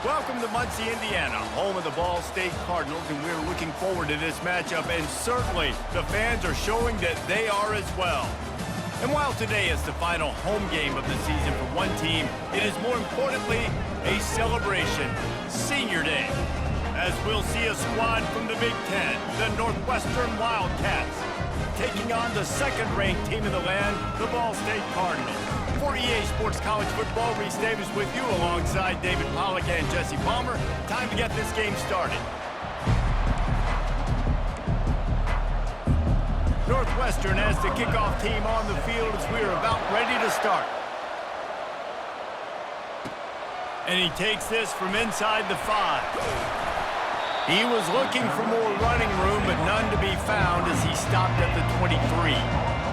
Welcome to Muncie, Indiana, home of the Ball State Cardinals, and we're looking forward to this matchup, and certainly the fans are showing that they are as well. And while today is the final home game of the season for one team, it is more importantly a celebration, Senior Day, as we'll see a squad from the Big Ten, the Northwestern Wildcats, taking on the second-ranked team in the land, the Ball State Cardinals. For EA Sports College Football, Reese Davis with you alongside David Pollack and Jesse Palmer. Time to get this game started. Northwestern has the kickoff team on the field as we are about ready to start. And he takes this from inside the 5. He was looking for more running room, but none to be found as he stopped at the 23.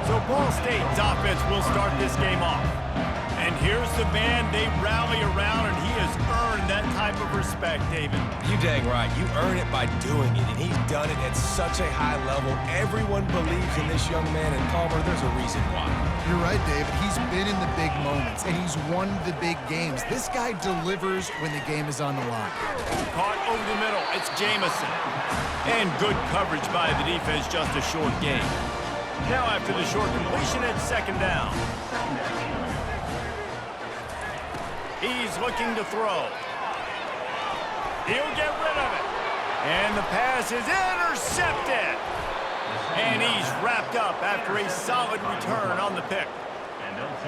So Ball State's offense will start this game off. And here's the man they rally around, and he has earned that type of respect, David. You dang right. You earn it by doing it, and he's done it at such a high level. Everyone believes in this young man, and Palmer, there's a reason why. You're right, David. He's been in the big moments, and he's won the big games. This guy delivers when the game is on the line. Caught over the middle. It's Jamison. And good coverage by the defense, just a short gain. Now after the short completion, it's second down. He's looking to throw. He'll get rid of it. And the pass is intercepted. And he's wrapped up after a solid return on the pick.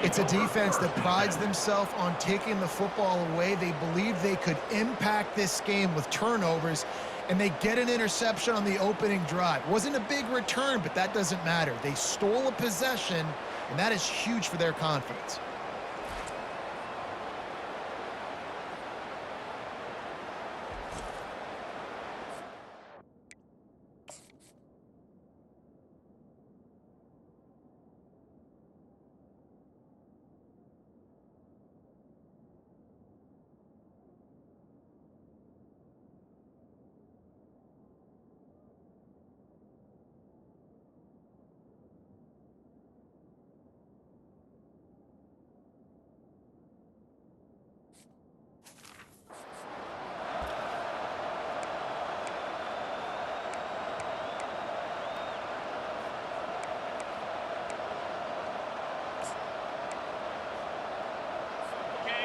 It's a defense that prides themselves on taking the football away. They believe they could impact this game with turnovers, and they get an interception on the opening drive. Wasn't a big return, but that doesn't matter. They stole a possession, and that is huge for their confidence.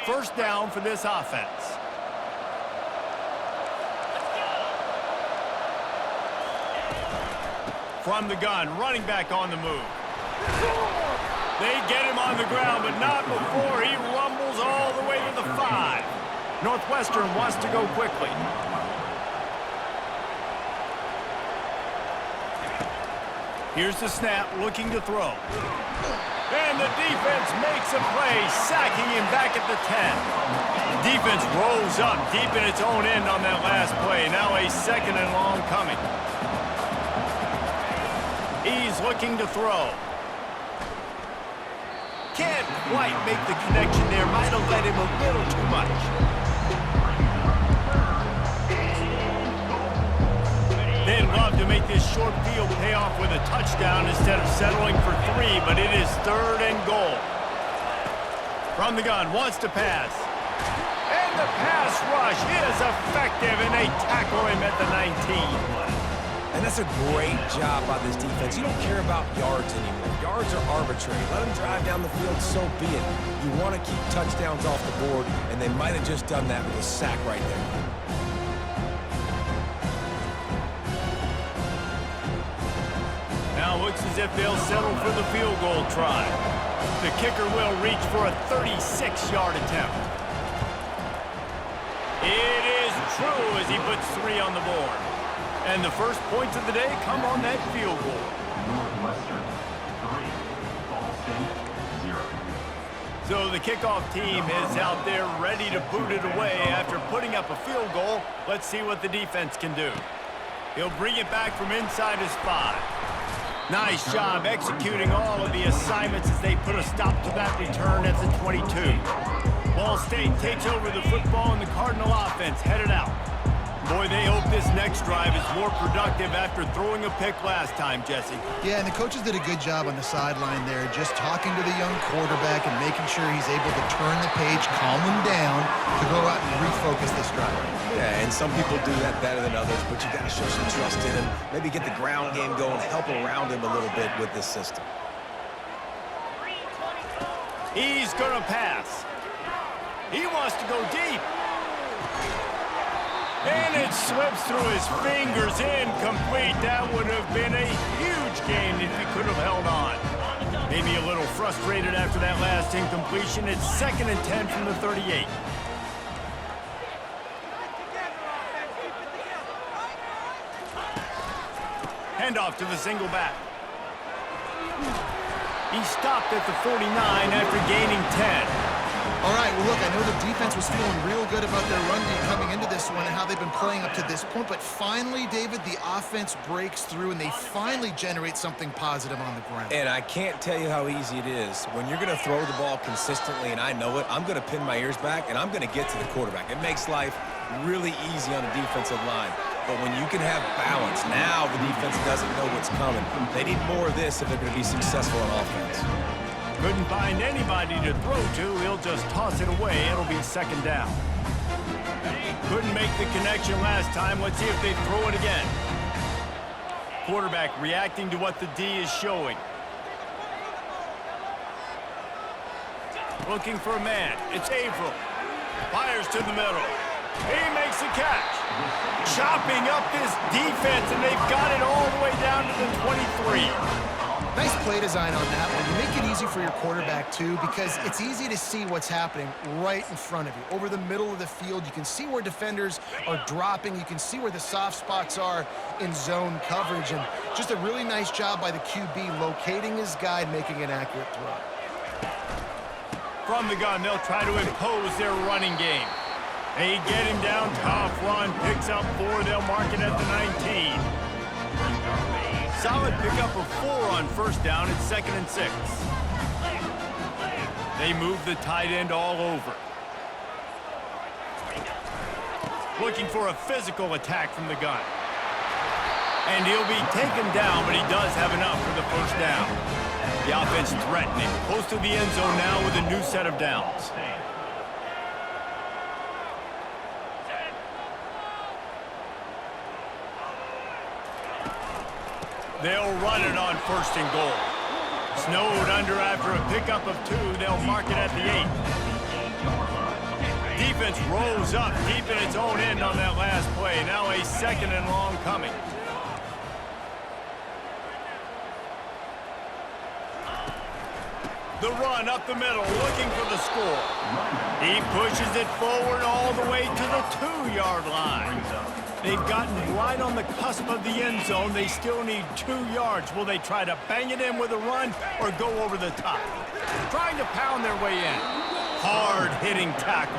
First down for this offense. From the gun, running back on the move. They get him on the ground, but not before he rumbles all the way to the 5. Northwestern wants to go quickly. Here's the snap, looking to throw. And the defense makes a play, sacking him back at the 10. Defense rolls up deep in its own end on that last play. Now a second and long coming. He's looking to throw. Can't quite make the connection there. Might have led him a little too much. They'd love to make this short field pay off with a touchdown instead of settling for 3, but it is third and goal. From the gun, wants to pass. And the pass rush is effective, and they tackle him at the 19. And that's a great job by this defense. You don't care about yards anymore. Yards are arbitrary. Let them drive down the field, so be it. You want to keep touchdowns off the board, and they might have just done that with a sack right there. Now looks as if they'll settle for the field goal try. The kicker will reach for a 36-yard attempt. It is true as he puts 3 on the board. And the first points of the day come on that field goal. Northwestern 3, Ball State 0. So the kickoff team is out there ready to boot it away after putting up a field goal. Let's see what the defense can do. He'll bring it back from inside his 5. Nice job executing all of the assignments as they put a stop to that return at the 22. Ball State takes over the football and the Cardinal offense headed out. Boy, they hope this next drive is more productive after throwing a pick last time, Jesse. Yeah, and the coaches did a good job on the sideline there, just talking to the young quarterback and making sure he's able to turn the page, calm him down to go out and refocus this drive. and some people do that better than others, but you got to show some trust in him, maybe get the ground game going, help around him a little bit with this system. He's going to pass. He wants to go deep. And it slips through his fingers, incomplete. That would have been a huge gain if he could have held on. Maybe a little frustrated after that last incompletion. It's 2nd and 10 from the 38. Handoff to the single back. He stopped at the 49 after gaining 10. All right, well, look, I know the defense was feeling real good about their run game coming into this one and how they've been playing up to this point, but finally, David, the offense breaks through and they finally generate something positive on the ground. And I can't tell you how easy it is. When you're going to throw the ball consistently, and I know it, I'm going to pin my ears back, and I'm going to get to the quarterback. It makes life really easy on the defensive line. But when you can have balance, now the defense doesn't know what's coming. They need more of this if they're going to be successful on offense. Couldn't find anybody to throw to. He'll just toss it away. It'll be 2nd down. Couldn't make the connection last time. Let's see if they throw it again. Quarterback reacting to what the D is showing. Looking for a man. It's Averill. Fires to the middle. He makes the catch. Chopping up this defense, and they've got it all the way down to the 23. Nice play design on that one. You make it easy for your quarterback, too, because it's easy to see what's happening right in front of you. Over the middle of the field, you can see where defenders are dropping. You can see where the soft spots are in zone coverage. And just a really nice job by the QB locating his guy and making an accurate throw. From the gun, they'll try to impose their running game. They get him down, tough run, picks up 4. They'll mark it at the 19. Solid pickup of 4 on 1st down. It's 2nd and 6. They move the tight end all over. Looking for a physical attack from the gun. And he'll be taken down, but he does have enough for the 1st down. The offense threatening, close to the end zone now with a new set of downs. They'll run it on 1st and goal. Snowed under after a pickup of 2. They'll mark it at the 8. Defense rolls up deep in its own end on that last play. Now a 2nd and long coming. The run up the middle, looking for the score. He pushes it forward all the way to the 2-yard line. They've gotten right on the cusp of the end zone. They still need 2 yards. Will they try to bang it in with a run or go over the top? Trying to pound their way in. Hard-hitting tackle.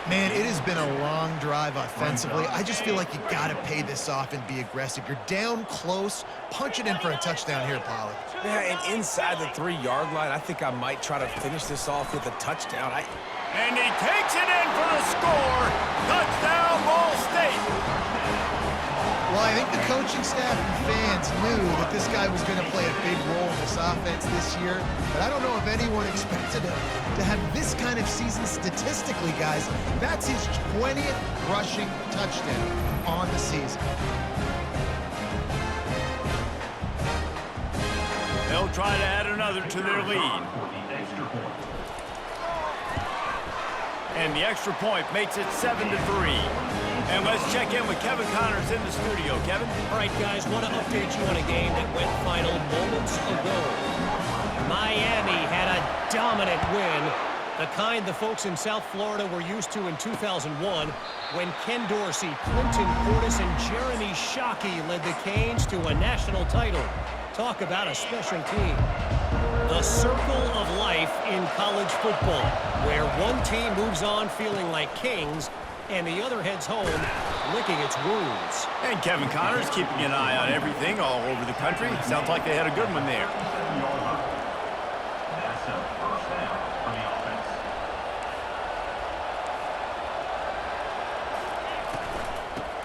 Man, it has been a long drive offensively. I just feel like you got to pay this off and be aggressive. You're down close. Punch it in for a touchdown here, Pollard. Yeah, and inside the 3-yard line, I think I might try to finish this off with a touchdown. And he takes it in for the score. Touchdown, Ball State. Well, I think the coaching staff and fans knew that this guy was going to play a big role in this offense this year, but I don't know if anyone expected him to have this kind of season statistically, guys. That's his 20th rushing touchdown on the season. They'll try to add another to their lead. And the extra point makes it 7-3. And let's check in with Kevin Connors in the studio. Kevin? All right, guys, want to update you on a game that went final moments ago. Miami had a dominant win, the kind the folks in South Florida were used to in 2001 when Ken Dorsey, Clinton Portis, and Jeremy Shockey led the Canes to a national title. Talk about a special team. The circle of life in college football, where one team moves on feeling like kings and the other heads home licking its wounds. And Kevin Connors keeping an eye on everything all over the country. Sounds like they had a good one there. That's a 1st down for the offense.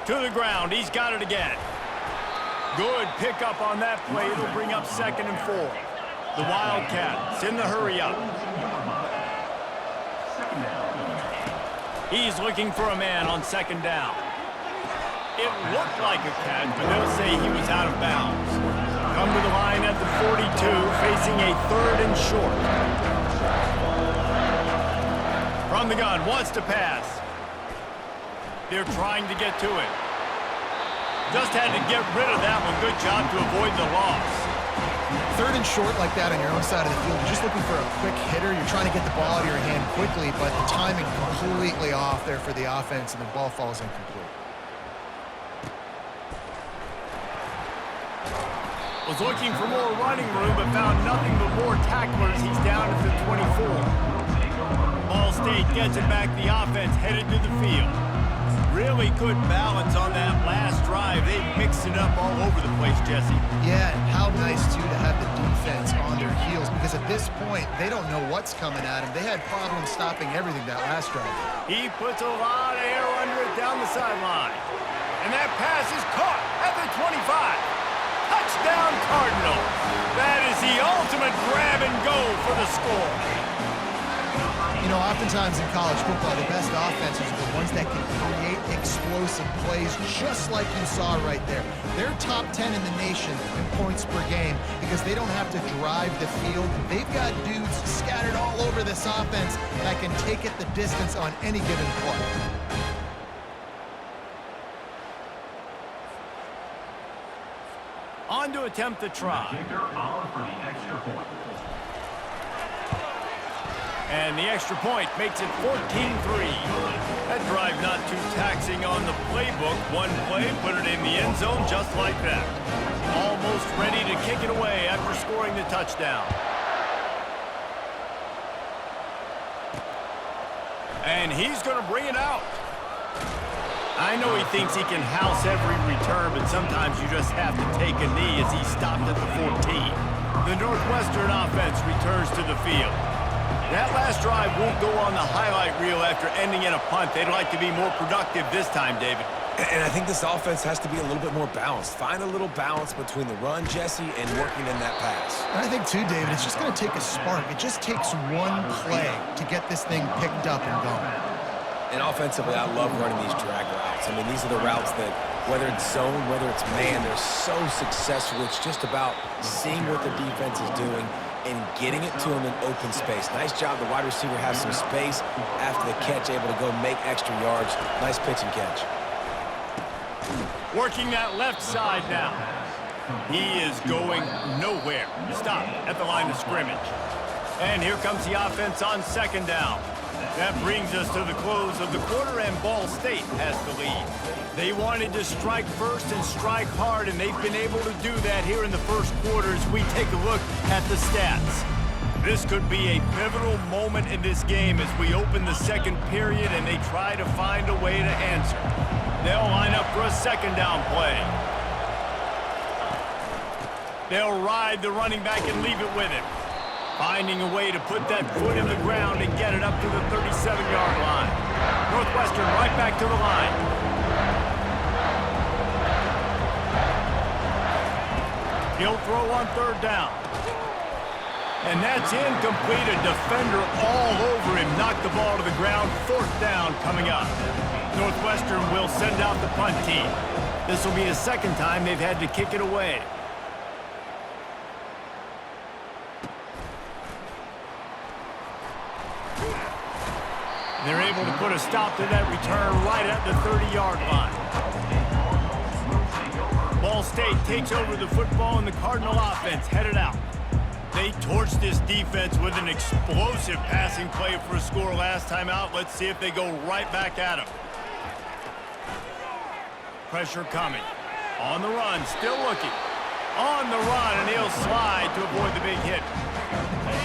To the ground. He's got it again. Good pickup on that play. It'll bring up 2nd and 4. The Wildcats in the hurry up. He's looking for a man on 2nd down. It looked like a catch, but they'll say he was out of bounds. Come to the line at the 42, facing a 3rd and short. From the gun, wants to pass. They're trying to get to it. Just had to get rid of that one. Good job to avoid the loss. 3rd and short like that on your own side of the field. You're just looking for a quick hitter. You're trying to get the ball out of your hand quickly, but the timing completely off there for the offense, and the ball falls incomplete. Was looking for more running room, but found nothing but more tacklers. He's down at the 24. Ball State gets it back. The offense headed to the field. Really good balance on that last drive. They mixed it up all over the place, Jesse. Yeah, and how nice, too, to have the defense on their heels, because at this point, they don't know what's coming at them. They had problems stopping everything that last drive. He puts a lot of air under it down the sideline. And that pass is caught at the 25. Touchdown, Cardinals. That is the ultimate grab and go for the score. You know, oftentimes in college football, the best offenses are the ones that can create explosive plays, just like you saw right there. They're top 10 in the nation in points per game because they don't have to drive the field. They've got dudes scattered all over this offense that can take it the distance on any given play. On to attempt the try. Kicker on for the extra point. And the extra point makes it 14-3. That drive not too taxing on the playbook. One play, put it in the end zone just like that. Almost ready to kick it away after scoring the touchdown. And he's going to bring it out. I know he thinks he can house every return, but sometimes you just have to take a knee as he stopped at the 14. The Northwestern offense returns to the field. That last drive won't go on the highlight reel after ending in a punt. They'd like to be more productive this time, David. And I think this offense has to be a little bit more balanced. Find a little balance between the run, Jesse, and working in that pass. And I think, too, David, it's just going to take a spark. It just takes one play to get this thing picked up and going. And offensively, I love running these drag routes. I mean, these are the routes that, whether it's zone, whether it's man, they're so successful. It's just about seeing what the defense is doing and getting it to him in open space. Nice job. The wide receiver has some space after the catch, able to go make extra yards. Nice pitch and catch. Working that left side now. He is going nowhere. Stop at the line of scrimmage. And here comes the offense on 2nd down. That brings us to the close of the quarter, and Ball State has the lead. They wanted to strike first and strike hard, and they've been able to do that here in the first quarter as we take a look at the stats. This could be a pivotal moment in this game as we open the second period and they try to find a way to answer. They'll line up for a 2nd down play. They'll ride the running back and leave it with him. Finding a way to put that foot in the ground and get it up to the 37-yard line. Northwestern right back to the line. He'll throw on 3rd down. And that's incomplete. A defender all over him. Knocked the ball to the ground. 4th down coming up. Northwestern will send out the punt team. This will be the 2nd time they've had to kick it away. They're able to put a stop to that return right at the 30-yard line. Ball State takes over the football and the Cardinal offense headed out. They torched this defense with an explosive passing play for a score last time out. Let's see if they go right back at him. Pressure coming. On the run, still looking. On the run, and he'll slide to avoid the big hit.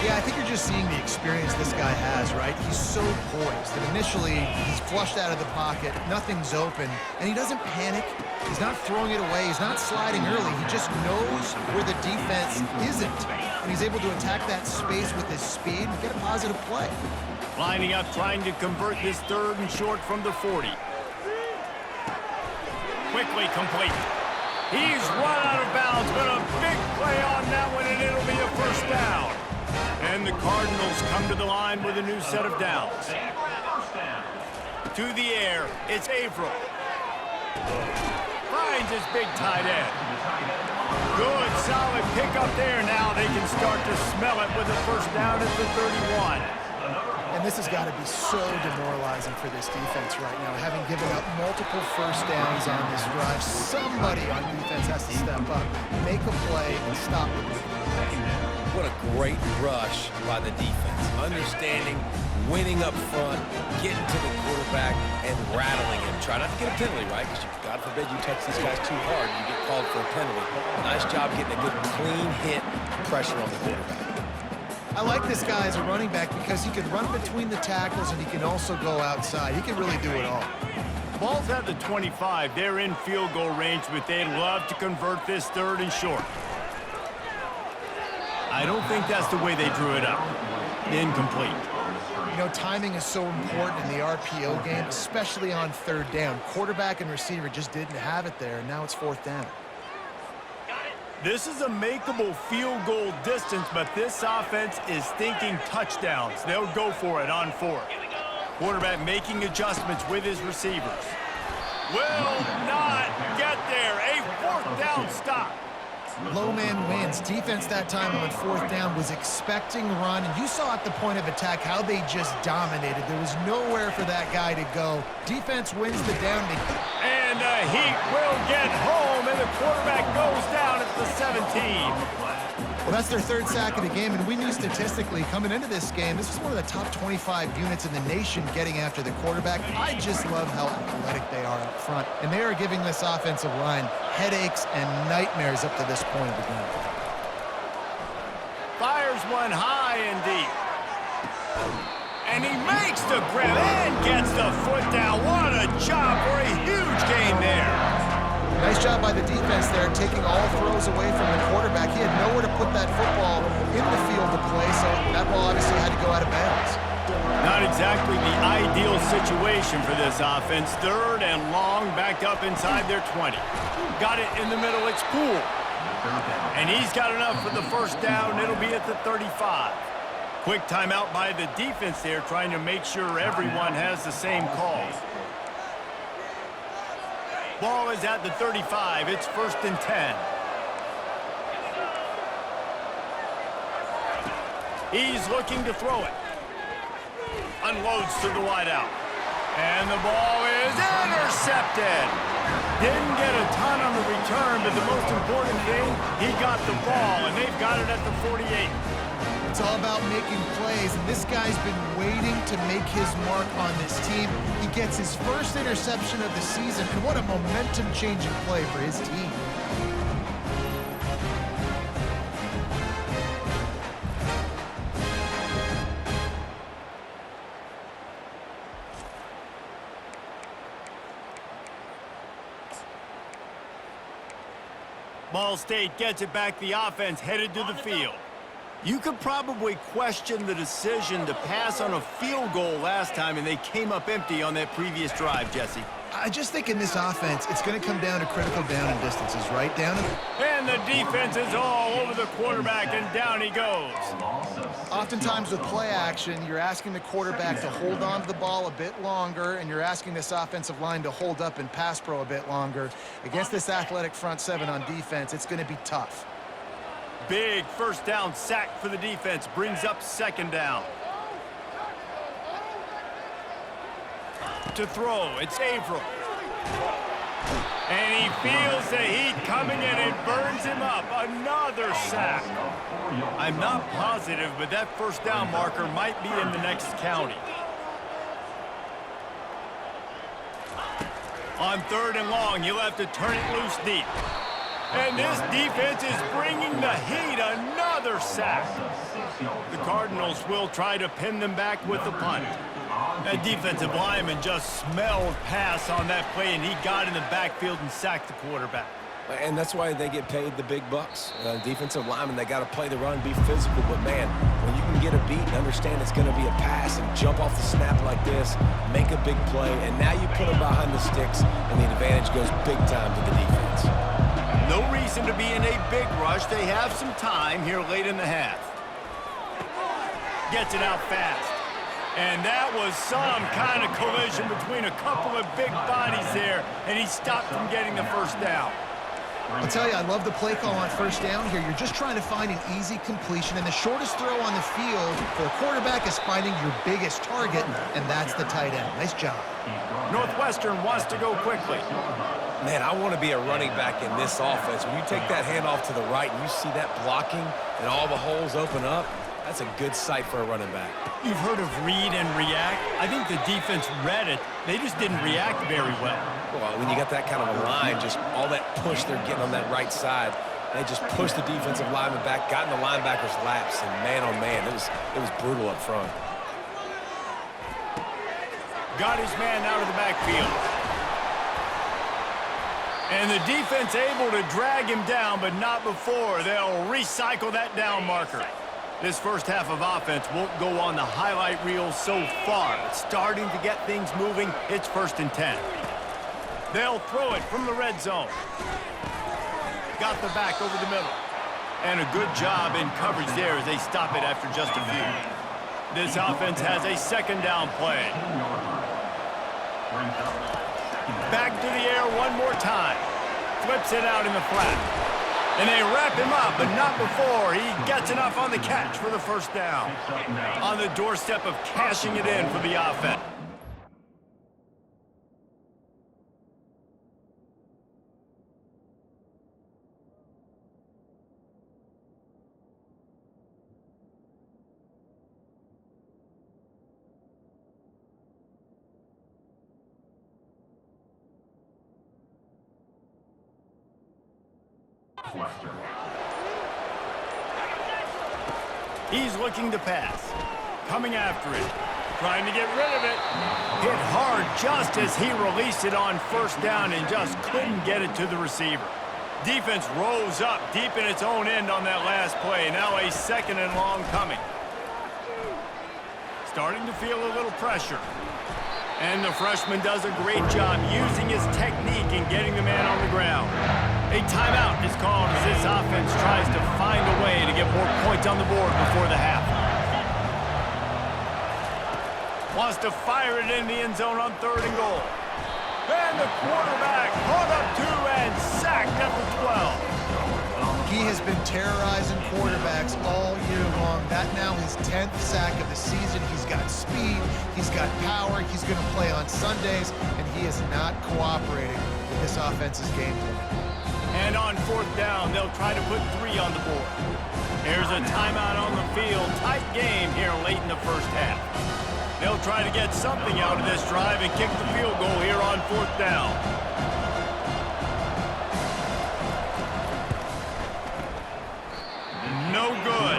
Yeah, I think you're just seeing the experience this guy has, right? He's so poised that initially he's flushed out of the pocket, nothing's open, and he doesn't panic. He's not throwing it away. He's not sliding early. He just knows where the defense isn't, and he's able to attack that space with his speed and get a positive play. Lining up, trying to convert this 3rd and short from the 40. Quickly complete. He's run out of bounds, but a big play on that one, and it'll be a 1st down. And the Cardinals come to the line with a new set of downs. To the air, it's Averill. Finds his big tight end. Good, solid pickup there. Now they can start to smell it with a first down at the 31. And this has got to be so demoralizing for this defense right now, having given up multiple first downs on this drive. Somebody on defense has to step up, make a play, and stop the bleeding. What a great rush by the defense. Understanding, winning up front, getting to the quarterback, and rattling him. Try not to get a penalty, right? Because God forbid you touch these guys too hard, you get called for a penalty. Nice job getting a good clean hit pressure on the quarterback. I like this guy as a running back because he can run between the tackles and he can also go outside. He can really do it all. Ball's at the 25. They're in field goal range, but they'd love to convert this third and short. I don't think that's the way they drew it up. Incomplete. You know, timing is so important in the RPO game, especially on third down. Quarterback and receiver just didn't have it there, and now it's fourth down. This is a makeable field goal distance, but this offense is thinking touchdowns. They'll go for it on fourth. Quarterback making adjustments with his receivers. Will not get there. A fourth down stop. Low man wins. Defense that time on fourth down was expecting run. And you saw at the point of attack how they just dominated. There was nowhere for that guy to go. Defense wins the down. And the Heat will get home, and the quarterback goes down at the 17. Well, that's their third sack of the game, and we knew statistically coming into this game, this was one of the top 25 units in the nation getting after the quarterback. I just love how athletic they are up front, and they are giving this offensive line headaches and nightmares up to this point of the game. Fires one high and deep. And he makes the grab and gets the foot down. What a job for a huge gain there. Nice job by the defense there, taking all throws away from the quarterback. He had nowhere to put that football in the field to play, so that ball obviously had to go out of bounds. Not exactly the ideal situation for this offense. Third and long, backed up inside their 20. Got it in the middle, it's Poole. And he's got enough for the first down. It'll be at the 35. Quick timeout by the defense there, trying to make sure everyone has the same call. Ball is at the 35. It's first and 10. He's looking to throw it. Unloads to the wideout. And the ball is intercepted. Didn't get a ton on the return, but the most important thing, he got the ball, and they've got it at the 48. It's all about making plays, and this guy's been waiting to make his mark on this team. He gets his first interception of the season, and what a momentum-changing play for his team. Ball State gets it back. The offense headed to the field. You could probably question the decision to pass on a field goal last time, and they came up empty on that previous drive, Jesse. I just think in this offense, it's going to come down to critical down and distances, right? And the defense is all over the quarterback, and down he goes. Oftentimes with play action, you're asking the quarterback to hold on to the ball a bit longer, and you're asking this offensive line to hold up and pass pro a bit longer. Against this athletic front seven on defense, it's going to be tough. Big first down sack for the defense. Brings up second down. To throw, it's Averill. And he feels the heat coming in and burns him up. Another sack. I'm not positive, but that first down marker might be in the next county. On third and long, you'll have to turn it loose deep. And this defense is bringing the heat. Another sack. The Cardinals will try to pin them back with the punt. That defensive lineman just smelled pass on that play, and he got in the backfield and sacked the quarterback. And that's why they get paid the big bucks. Defensive linemen, they got to play the run, be physical. But, man, when you can get a beat and understand it's going to be a pass and jump off the snap like this, make a big play, and now you put them behind the sticks, and the advantage goes big time to the defense. No reason to be in a big rush. They have some time here late in the half. Gets it out fast. And that was some kind of collision between a couple of big bodies there, and he stopped from getting the first down. I'll tell you, I love the play call on first down here. You're just trying to find an easy completion, and the shortest throw on the field for a quarterback is finding your biggest target, and that's the tight end. Nice job. Northwestern wants to go quickly. Man, I want to be a running back in this offense. When you take that handoff to the right and you see that blocking and all the holes open up, that's a good sight for a running back. You've heard of read and react. I think the defense read it. They just didn't react very well. Well, when you got that kind of a line, just all that push they're getting on that right side, they just pushed the defensive lineman back, got in the linebacker's laps, and man, oh man, it was brutal up front. Got his man out of the backfield. And the defense able to drag him down, but not before. They'll recycle that down marker. This first half of offense won't go on the highlight reel so far. It's starting to get things moving. It's 1st and 10. They'll throw it from the red zone. Got the back over the middle. And a good job in coverage there as they stop it after just a few. This offense has a 2nd down play. Back to the air one more time. Flips it out in the flat. And they wrap him up, but not before he gets enough on the catch for the first down. On the doorstep of cashing it in for the offense. He's looking to pass. Coming after it. Trying to get rid of it. Hit hard just as he released it on first down and just couldn't get it to the receiver. Defense rose up deep in its own end on that last play. Now a 2nd and long coming. Starting to feel a little pressure. And the freshman does a great job using his technique and getting the man on the ground. A timeout is called as this offense tries to find a way to get more points on the board before the half. Wants to fire it in the end zone on 3rd and goal. And the quarterback caught up to and sacked at the 12. He has been terrorizing quarterbacks all year long. That now his 10th sack of the season. He's got speed, he's got power, he's going to play on Sundays, and he is not cooperating with this offense's game plan. And on 4th down, they'll try to put 3 on the board. Here's a timeout on the field. Tight game here late in the first half. They'll try to get something out of this drive and kick the field goal here on 4th down. No good.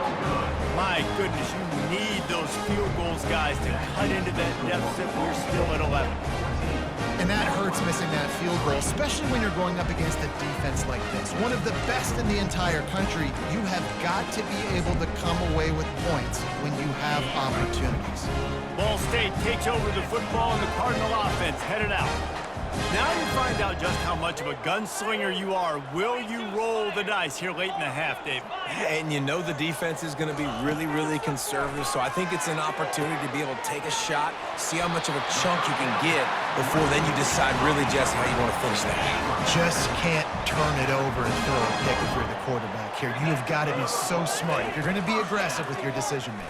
My goodness, you need those field goals, guys, to cut into that deficit. We're still at 11. And that hurts missing that field goal, especially when you're going up against a defense like this. One of the best in the entire country. You have got to be able to come away with points when you have opportunities. Ball State takes over the football and the Cardinal offense headed out. Now you find out just how much of a gunslinger you are. Will you roll the dice here late in the half, Dave? And you know the defense is going to be really, really conservative, so I think it's an opportunity to be able to take a shot, see how much of a chunk you can get before then you decide really just how you want to finish that. Just can't turn it over and throw a pick if you're the quarterback here. You have got to be so smart if you're going to be aggressive with your decision-making.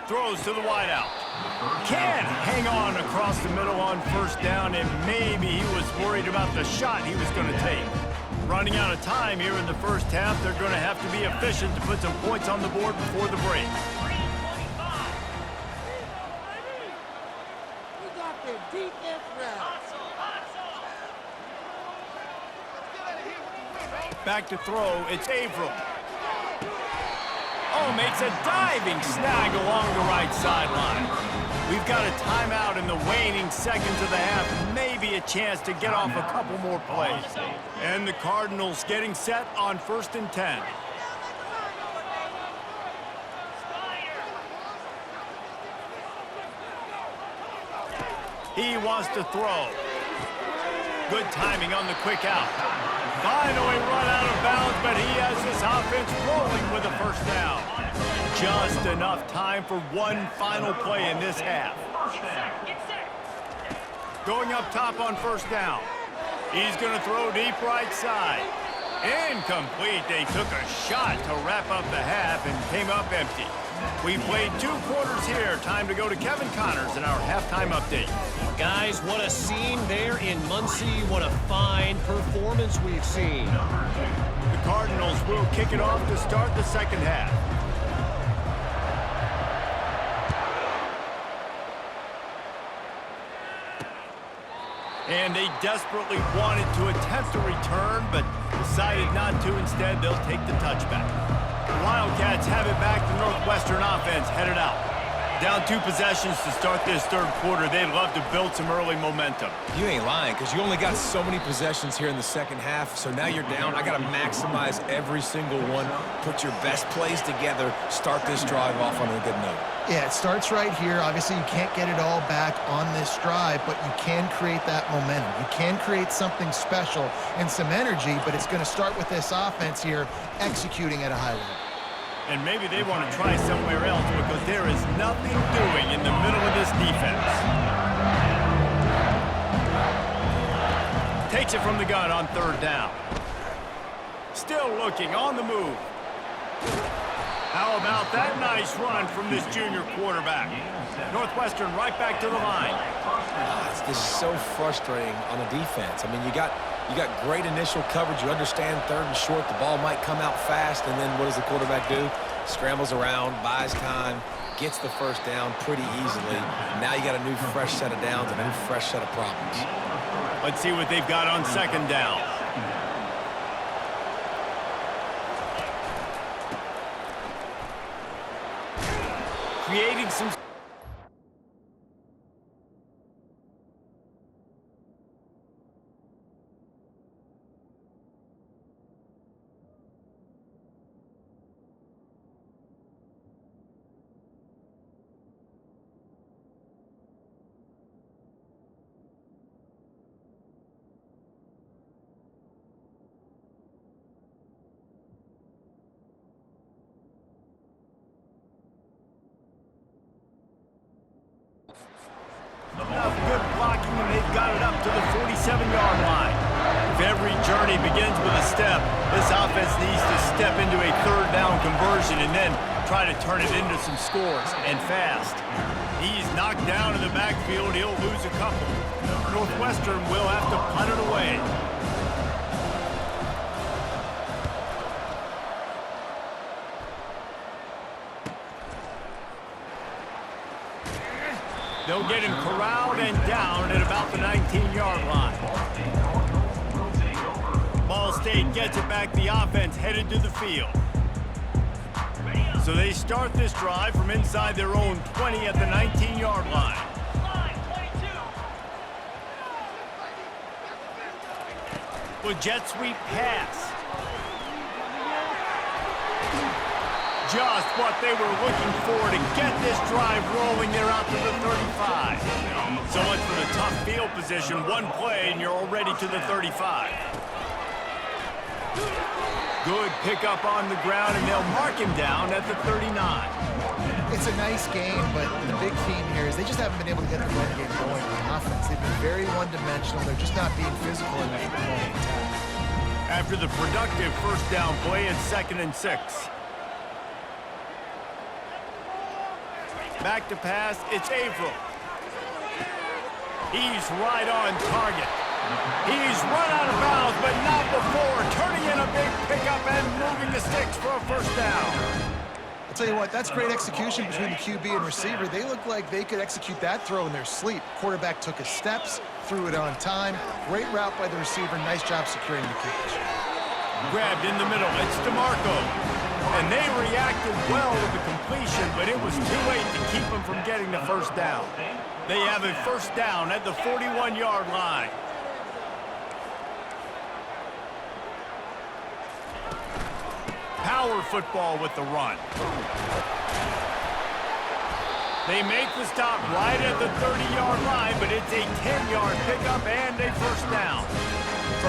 Throws to the wideout. Can hang on across the middle on 1st down, and maybe he was worried about the shot he was going to take. Running out of time here in the first half, they're going to have to be efficient to put some points on the board before the break. Back to throw, it's Averill. Oh, makes a diving snag along the right sideline. We've got a timeout in the waning seconds of the half. Maybe a chance to get off a couple more plays. And the Cardinals getting set on 1st and 10. He wants to throw. Good timing on the quick out. Finally run out of bounds, but he has his offense rolling with a first down. Just enough time for one final play in this half. Going up top on first down. He's going to throw deep right side. Incomplete. They took a shot to wrap up the half and came up empty. We've played 2 quarters here. Time to go to Kevin Connors in our halftime update. Guys, what a scene there in Muncie. What a fine performance we've seen. The Cardinals will kick it off to start the second half. And they desperately wanted to attempt a return, but decided not to. Instead, they'll take the touchback. The Wildcats have it back. The Northwestern offense headed out. Down 2 possessions to start this third quarter. They'd love to build some early momentum. You ain't lying, because you only got so many possessions here in the second half, so now you're down. I got to maximize every single one, put your best plays together, start this drive off on a good note. Yeah, it starts right here. Obviously, you can't get it all back on this drive, but you can create that momentum. You can create something special and some energy, but it's going to start with this offense here executing at a high level. And maybe they want to try somewhere else because there is nothing doing in the middle of this defense. Takes it from the gun on third down. Still looking on the move. How about that nice run from this junior quarterback? Northwestern right back to the line. This is so frustrating on the defense. I mean, you got great initial coverage. You understand third and short, the ball might come out fast, and then what does the quarterback do? Scrambles around, buys time, gets the first down pretty easily. Now you got a new fresh set of downs and a new fresh set of problems. Let's see what they've got on second down. Creating some... Enough good blocking, and they've got it up to the 47-yard line. If every journey begins with a step, this offense needs to step into a third down conversion and then try to turn it into some scores, and fast. He's knocked down in the backfield. He'll lose a couple. Northwestern will have to punt it away. They'll get him corralled and down at about the 19-yard line. Ball State gets it back. The offense headed to the field. So they start this drive from inside their own 20 at the 19-yard line. With jet sweep pass. Just what they were looking for to get this drive rolling. They're out to the 35. So much for the tough field position. One play and you're already to the 35. Good pickup on the ground, and they'll mark him down at the 39. It's a nice game, but the big theme here is they just haven't been able to get the run game going on offense. They've been very one-dimensional. They're just not being physical enough at the moment in time. After the productive first down play, it's 2nd and 6. Back to pass, it's Averill. He's right on target. He's run out of bounds, but not before. Turning in a big pickup and moving the sticks for a first down. I'll tell you what, that's great execution between the QB and receiver. They look like they could execute that throw in their sleep. Quarterback took his steps, threw it on time. Great route by the receiver. Nice job securing the catch. Grabbed in the middle. It's DeMarco. And they reacted well with the completion, but it was too late to keep them from getting the first down. They have a first down at the 41-yard line. Power football with the run. They make the stop right at the 30-yard line, but it's a 10-yard pickup and a first down.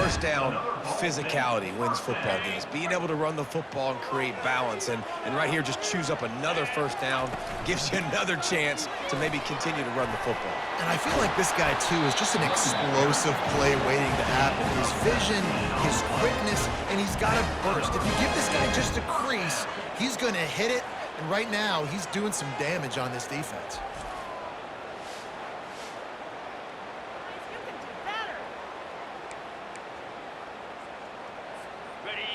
first down physicality wins football games. Being able to run the football and create balance. And right here, just choose up another first down, gives you another chance to maybe continue to run the football. And I feel like this guy, too, is just an explosive play waiting to happen. His vision, his quickness, and he's got to burst. If you give this guy just a crease, he's going to hit it. And right now, he's doing some damage on this defense.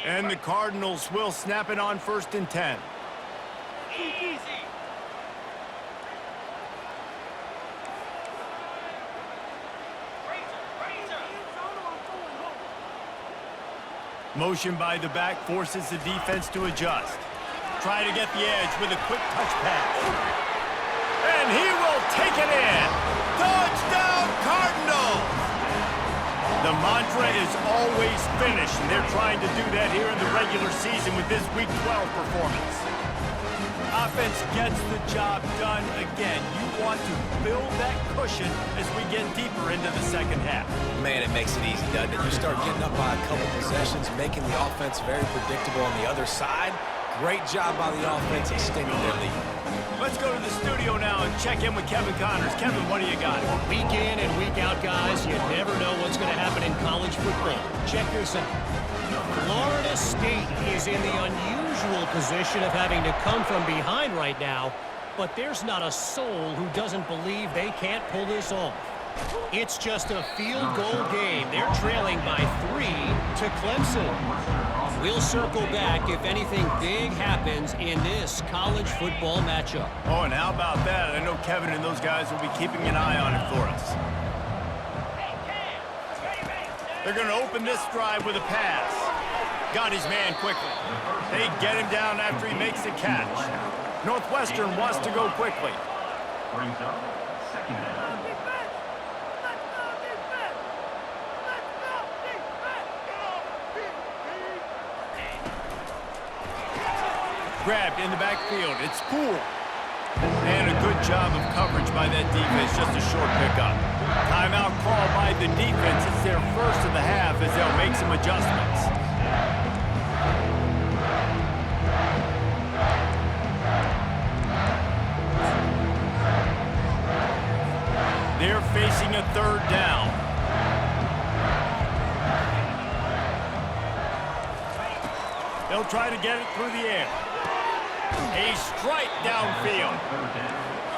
And the Cardinals will snap it on 1st and 10. Easy. Motion by the back forces the defense to adjust. Try to get the edge with a quick touch pass. And he will take it in. Touchdown, Cardinals! The mantra is always finish, and they're trying to do that here in the regular season with this Week 12 performance. Offense gets the job done again. You want to build that cushion as we get deeper into the second half. Man, it makes it easy, doesn't it? You start getting up by a couple possessions, making the offense very predictable on the other side. Great job by the offense extending their lead. Let's go to the studio now and check in with Kevin Connors. Kevin, what do you got? Week in and week out, guys, you never know what's going to happen in college football. Check this out. Florida State is in the unusual position of having to come from behind right now, but there's not a soul who doesn't believe they can't pull this off. It's just a field goal game. They're trailing by 3 to Clemson. We'll circle back if anything big happens in this college football matchup. Oh, and how about that? I know Kevin and those guys will be keeping an eye on it for us. They're going to open this drive with a pass. Got his man quickly. They get him down after he makes the catch. Northwestern wants to go quickly. Brings up second down. Grabbed in the backfield. It's Poole. And a good job of coverage by that defense. Just a short pickup. Timeout call by the defense. It's their first of the half as they'll make some adjustments. They're facing a 3rd down. They'll try to get it through the air. A strike downfield.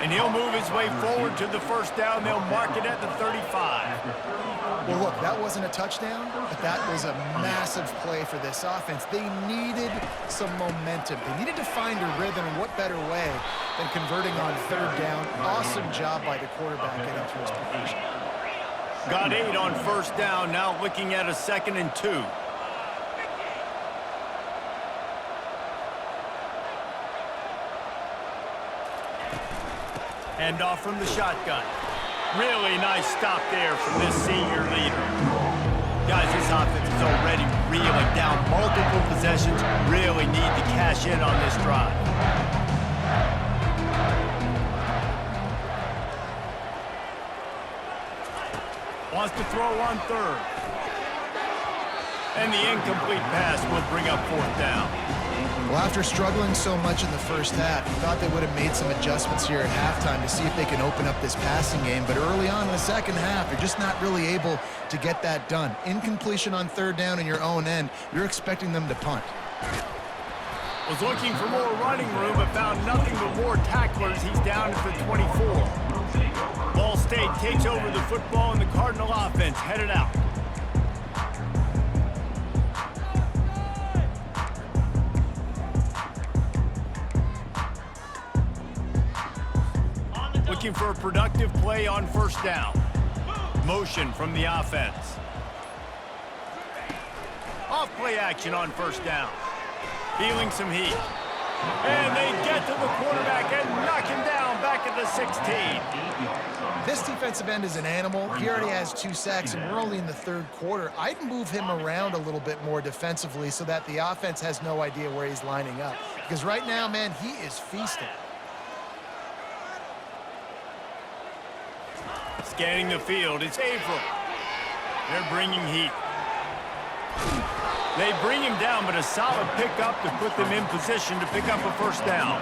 And he'll move his way forward to the 1st down. They'll mark it at the 35. Well, look, that wasn't a touchdown, but that was a massive play for this offense. They needed some momentum. They needed to find a rhythm, and what better way than converting on 3rd down. Awesome job by the quarterback getting to his position. Got 8 on 1st down, now looking at a 2nd and 2. Hand off from the shotgun. Really nice stop there from this senior leader. Guys, this offense is already reeling down multiple possessions. Really need to cash in on this drive. Wants to throw on 3rd. And the incomplete pass will bring up 4th down. Well, after struggling so much in the first half, you thought they would have made some adjustments here at halftime to see if they can open up this passing game. But early on in the second half, they're just not really able to get that done. Incompletion on 3rd down in your own end, you're expecting them to punt. Was looking for more running room, but found nothing but more tacklers. He's down at the 24. Ball State takes over the football, and the Cardinal offense headed out. Looking for a productive play on 1st down. Motion from the offense. Off play action on 1st down. Feeling some heat. And they get to the quarterback and knock him down back at the 16. This defensive end is an animal. He already has 2 sacks, and we're only in the 3rd quarter. I'd move him around a little bit more defensively so that the offense has no idea where he's lining up. Because right now, man, he is feasting. Scanning the field, it's April. They're bringing heat. They bring him down, but a solid pickup to put them in position to pick up a first down.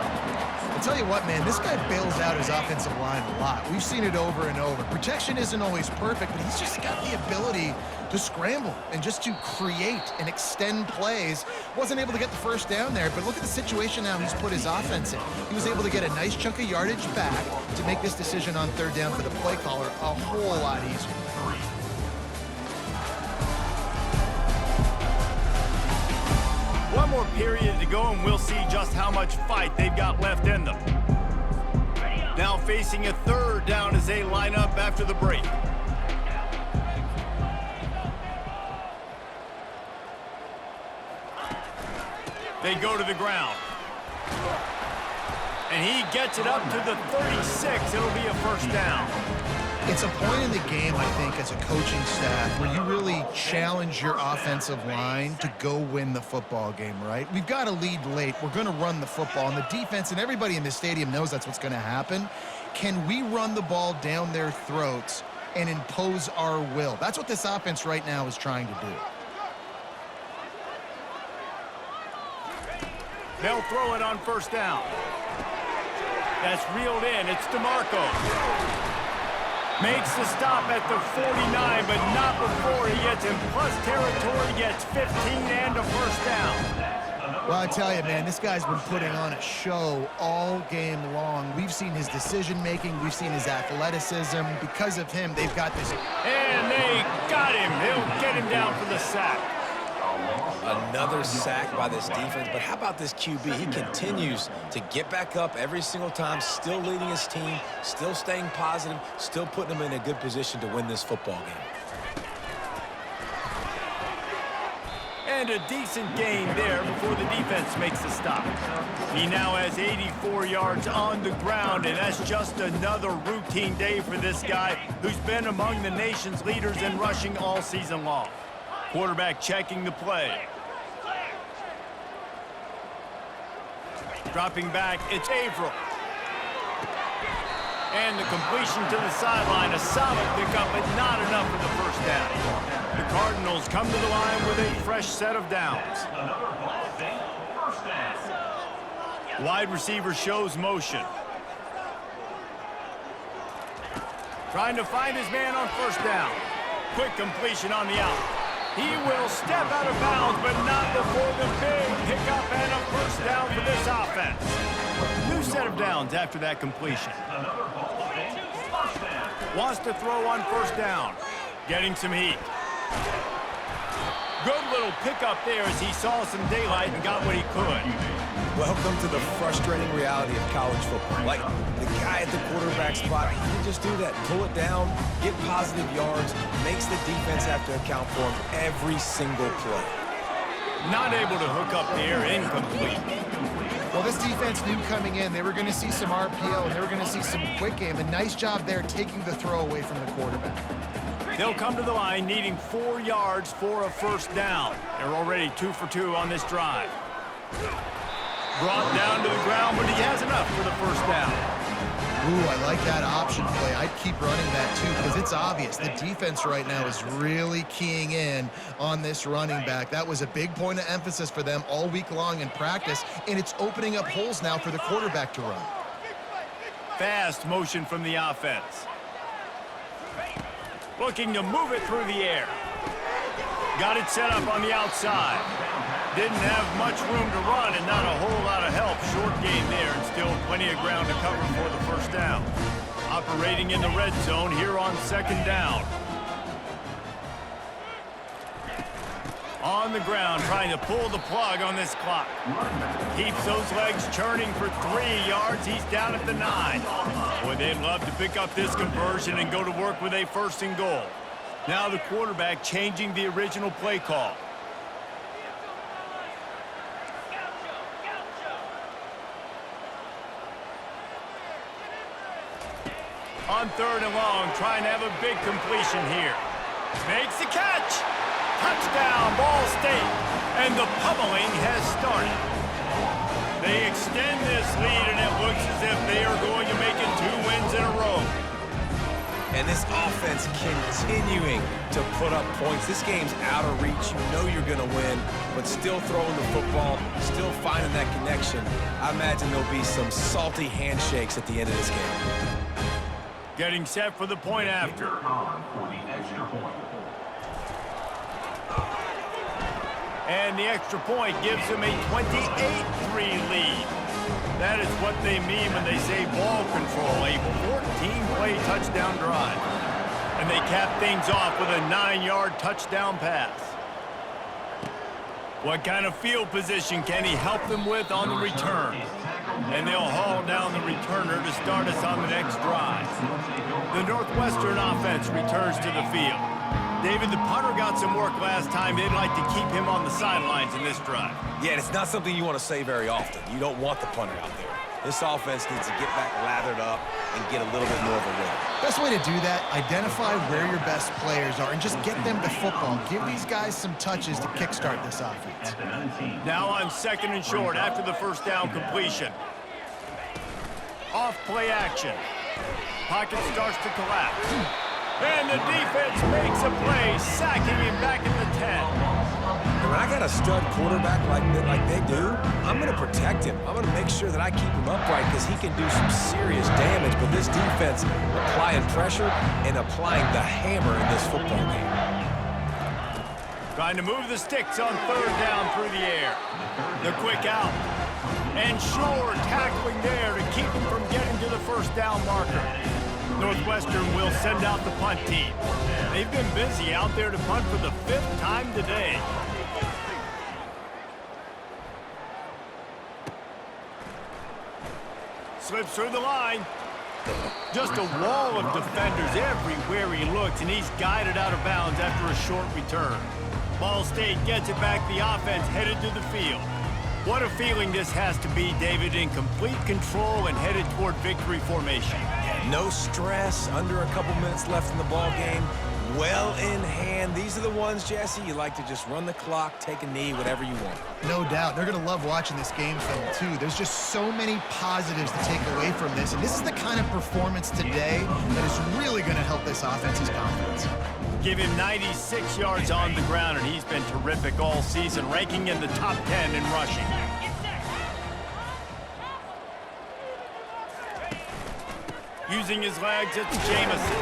I'll tell you what, man, this guy bails out his offensive line a lot. We've seen it over and over. Protection isn't always perfect, but he's just got the ability to scramble and just to create and extend plays. Wasn't able to get the first down there, but look at the situation now he's put his offense in. He was able to get a nice chunk of yardage back to make this decision on third down for the play caller a whole lot easier. One more period to go, and we'll see just how much fight they've got left in them. Now facing a third down as they line up after the break. They go to the ground. And he gets it up to the 36. It'll be a first down. It's a point in the game, I think, as a coaching staff where you really challenge your offensive line to go win the football game, right? We've got to lead late. We're going to run the football. And the defense and everybody in the stadium knows that's what's going to happen. Can we run the ball down their throats and impose our will? That's what this offense right now is trying to do. They'll throw it on first down. That's reeled in. It's DeMarco. Makes the stop at the 49, but not before he gets in plus territory, gets 15 and a first down. Well, I tell you, man, this guy's been putting on a show all game long. We've seen his decision-making. We've seen his athleticism. Because of him, they've got this. And they got him. They'll get him down for the sack. Another sack by this defense, but how about this QB? He continues to get back up every single time, still leading his team, still staying positive, still putting them in a good position to win this football game. And a decent gain there before the defense makes the stop. He now has 84 yards on the ground, and that's just another routine day for this guy who's been among the nation's leaders in rushing all season long. Quarterback checking the play. Dropping back, it's Averill. And the completion to the sideline, a solid pickup, but not enough for the first down. The Cardinals come to the line with a fresh set of downs. Wide receiver shows motion. Trying to find his man on first down. Quick completion on the out. He will step out of bounds, but not before the big pickup and a first down for this offense. New set of downs after that completion. Wants to throw on first down. Getting some heat. Good little pickup there as he saw some daylight and got what he could. Welcome to the frustrating reality of college football. Like, the guy at the quarterback spot, he can just do that. Pull it down, get positive yards, makes the defense have to account for him every single play. Not able to hook up there, incomplete. Well, this defense knew coming in they were going to see some RPO and they were going to see some quick game. A nice job there taking the throw away from the quarterback. They'll come to the line needing 4 yards for a first down. They're already 2 for 2 on this drive. Brought down to the ground, but he has enough for the first down. Ooh, I like that option play. I'd keep running that too because it's obvious. The defense right now is really keying in on this running back. That was a big point of emphasis for them all week long in practice, and it's opening up holes now for the quarterback to run. Fast motion from the offense. Looking to move it through the air. Got it set up on the outside. Didn't have much room to run and not a whole lot of help. Short gain there and still plenty of ground to cover for the first down. Operating in the red zone here on second down. On the ground trying to pull the plug on this clock. Keeps those legs churning for 3 yards. He's down at the 9. Boy, they'd love to pick up this conversion and go to work with a first and goal. Now the quarterback changing the original play call. On third and long, trying to have a big completion here. Makes the catch. Touchdown, Ball State. And the pummeling has started. They extend this lead, and it looks as if they are going to make it 2 wins in a row. And this offense continuing to put up points. This game's out of reach. You know you're going to win, but still throwing the football, still finding that connection. I imagine there'll be some salty handshakes at the end of this game. Getting set for the point after. For the extra point. And the extra point gives them a 28-3 lead. That is what they mean when they say ball control, a 14-play touchdown drive. And they cap things off with a 9-yard touchdown pass. What kind of field position can he help them with on the return? And they'll haul down the returner to start us on the next drive. The Northwestern offense returns to the field. David, the punter got some work last time. They'd like to keep him on the sidelines in this drive. Yeah, and it's not something you want to say very often. You don't want the punter out there. This offense needs to get back lathered up and get a little bit more of a rhythm. Best way to do that, identify where your best players are and just get them to football. Give these guys some touches to kickstart this offense. Now on 2nd and short after the first down completion. Off play action. Pocket starts to collapse. And the defense makes a play, sacking him back at the 10. And when I got a stud quarterback like they do, I'm going to protect him. I'm going to make sure that I keep him upright because he can do some serious damage. But this defense applying pressure and applying the hammer in this football game. Trying to move the sticks on 3rd down through the air. The quick out. And Shore tackling there to keep him from getting to the first down marker. Northwestern will send out the punt team. They've been busy out there to punt for the 5th time today. Slips through the line. Just a wall of defenders everywhere he looks, and he's guided out of bounds after a short return. Ball State gets it back. The offense headed to the field. What a feeling this has to be, David, in complete control and headed toward victory formation. No stress, under a couple minutes left in the ball game. Well in hand. These are the ones, Jesse, you like to just run the clock, take a knee, whatever you want. No doubt. They're going to love watching this game film, too. There's just so many positives to take away from this. And this is the kind of performance today that is really going to help this offense's confidence. Give him 96 yards on the ground, and he's been terrific all season, ranking in the top 10 in rushing. Using his legs, it's Jamison.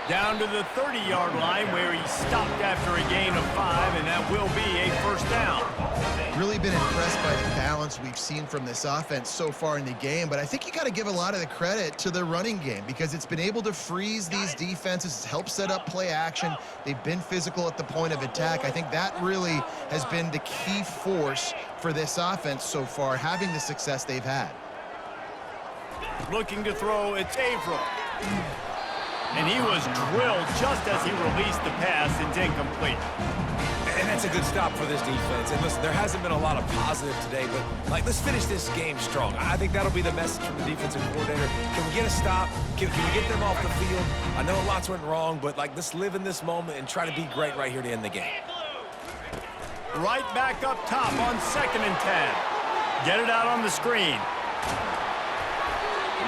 Down to the 30-yard line where he stopped after a gain of 5, and that will be a first down. Really been impressed by the balance we've seen from this offense so far in the game, but I think you got to give a lot of the credit to the running game because it's been able to freeze these defenses. It's helped set up play action. They've been physical at the point of attack. I think that really has been the key force for this offense so far, having the success they've had. Looking to throw, it's Averill. And he was drilled just as he released the pass. It's incomplete. And that's a good stop for this defense. And listen, there hasn't been a lot of positive today, but let's finish this game strong. I think that'll be the message from the defensive coordinator. Can we get a stop? Can we get them off the field? I know lots went wrong, but let's live in this moment and try to be great right here to end the game. Right back up top on 2nd and 10. Get it out on the screen.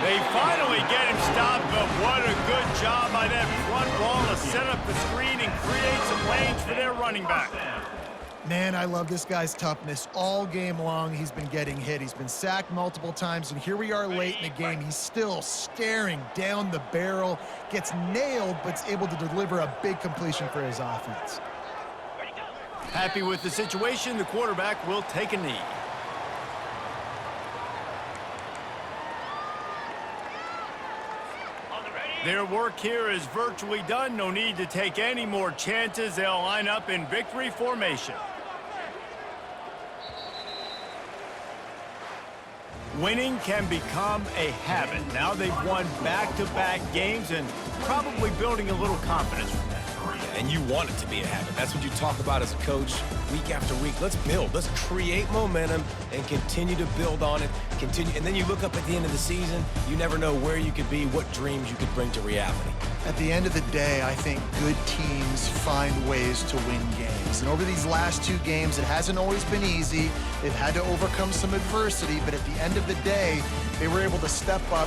They finally get him stopped, but what a good job by that front wall to set up the screen and create some lanes for their running back. Man, I love this guy's toughness. All game long, he's been getting hit. He's been sacked multiple times, and here we are late in the game. He's still staring down the barrel, gets nailed, but is able to deliver a big completion for his offense. Happy with the situation, the quarterback will take a knee. Their work here is virtually done. No need to take any more chances. They'll line up in victory formation. Winning can become a habit. Now they've won back-to-back games and probably building a little confidence from that. And you want it to be a habit. That's what you talk about as a coach week after week. Let's build. Let's create momentum and continue to build on it. And then you look up at the end of the season, you never know where you could be, what dreams you could bring to reality. At the end of the day, I think good teams find ways to win games. And over these last 2 games, it hasn't always been easy. They've had to overcome some adversity, but at the end of the day, they were able to step up